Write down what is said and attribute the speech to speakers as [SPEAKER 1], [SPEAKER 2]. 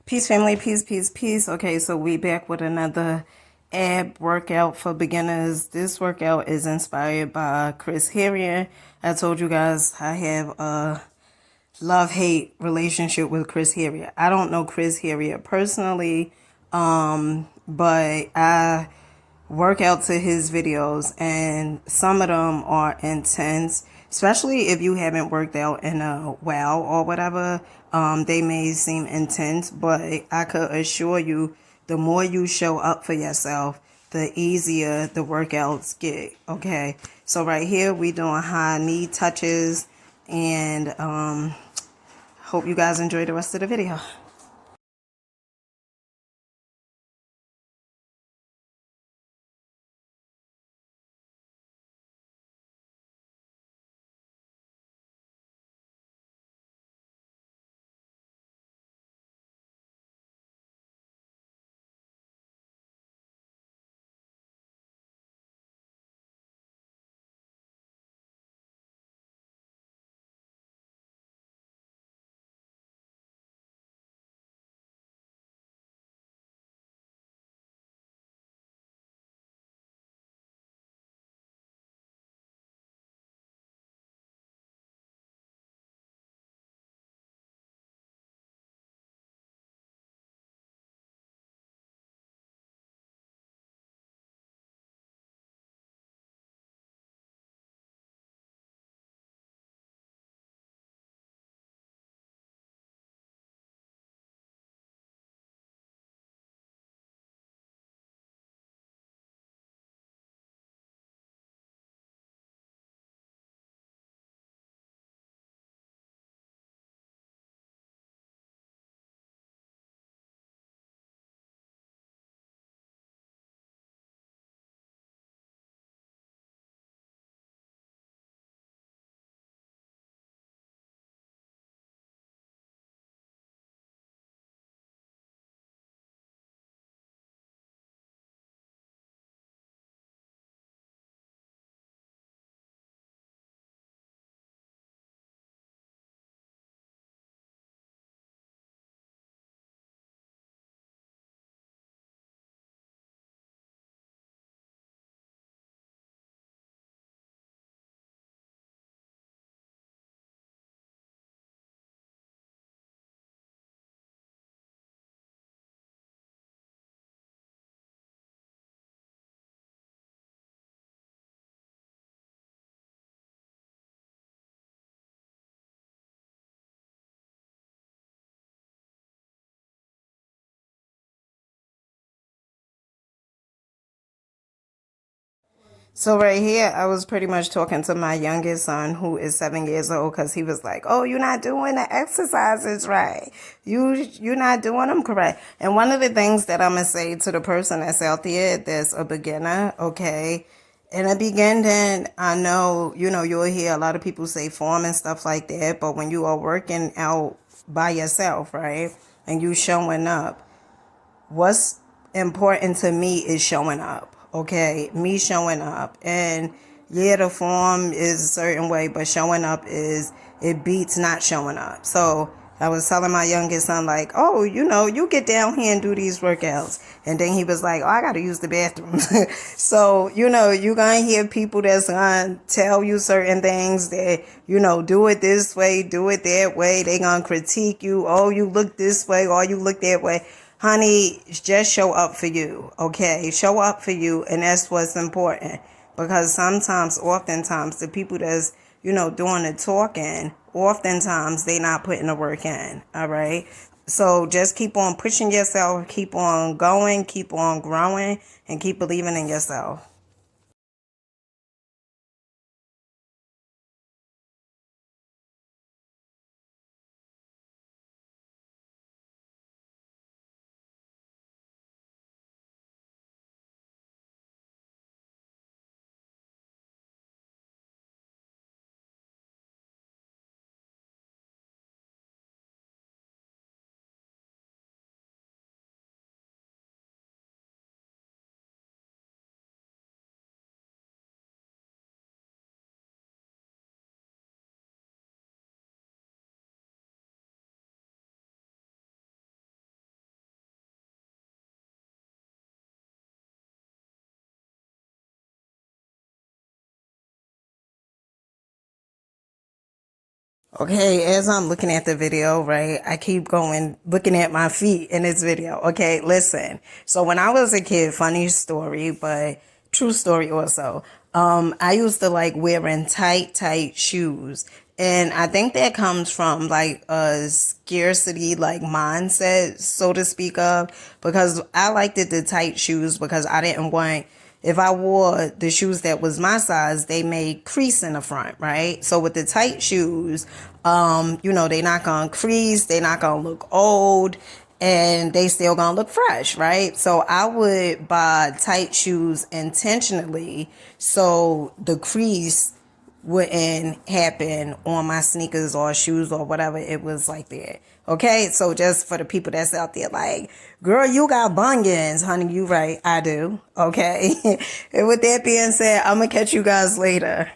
[SPEAKER 1] Peace, family, peace, peace, peace. Okay, so we back with another ab workout for beginners. This workout is inspired by Chris Harrier. I told you guys I have a love-hate relationship with Chris Harrier. I don't know Chris Harrier personally, but I work out to his videos, and some of them are intense, especially if you haven't worked out in a while or whatever. They may seem intense, but I could assure you, the more you show up for yourself, the easier the workouts get. Okay, so right here we doing high knee touches, and hope you guys enjoy the rest of the video. So right here, I was pretty much talking to my youngest son, who is 7 years old, because he was like, "Oh, you're not doing the exercises right. You're not doing them correct." And one of the things that I'm gonna say to the person that's out there that's a beginner, okay, in the beginning, I know you'll hear a lot of people say form and stuff like that, but when you are working out by yourself, right, and you showing up, what's important to me is showing up. Okay, me showing up. And yeah, the form is a certain way, but showing up is, it beats not showing up. So I was telling my youngest son, like, "Oh, you get down here and do these workouts." And then he was like, "Oh, I gotta use the bathroom." So you're gonna hear people that's gonna tell you certain things that do it this way, do it that way. They gonna critique you. "Oh, you look this way, or you look that way." Honey, just show up for you, okay? Show up for you, and that's what's important. Because oftentimes, the people that's, doing the talking, oftentimes they not putting the work in, all right? So just keep on pushing yourself, keep on going, keep on growing, and keep believing in yourself. Okay, as I'm looking at the video, right, I keep going, looking at my feet in this video. Okay, listen. So when I was a kid, funny story, but true story also. I used to like wearing tight shoes. And I think that comes from like a scarcity, like mindset, so to speak of, because I liked the tight shoes because I didn't want, if I wore the shoes that was my size, they made crease in the front, right? So with the tight shoes, they not gonna crease, they not gonna look old, and they still gonna look fresh, right? So I would buy tight shoes intentionally so the crease wouldn't happen on my sneakers or shoes or whatever it was like that. Okay, so just for the people that's out there like, girl, you got bunions, honey, you right, I do. Okay, and with that being said, I'm gonna catch you guys later.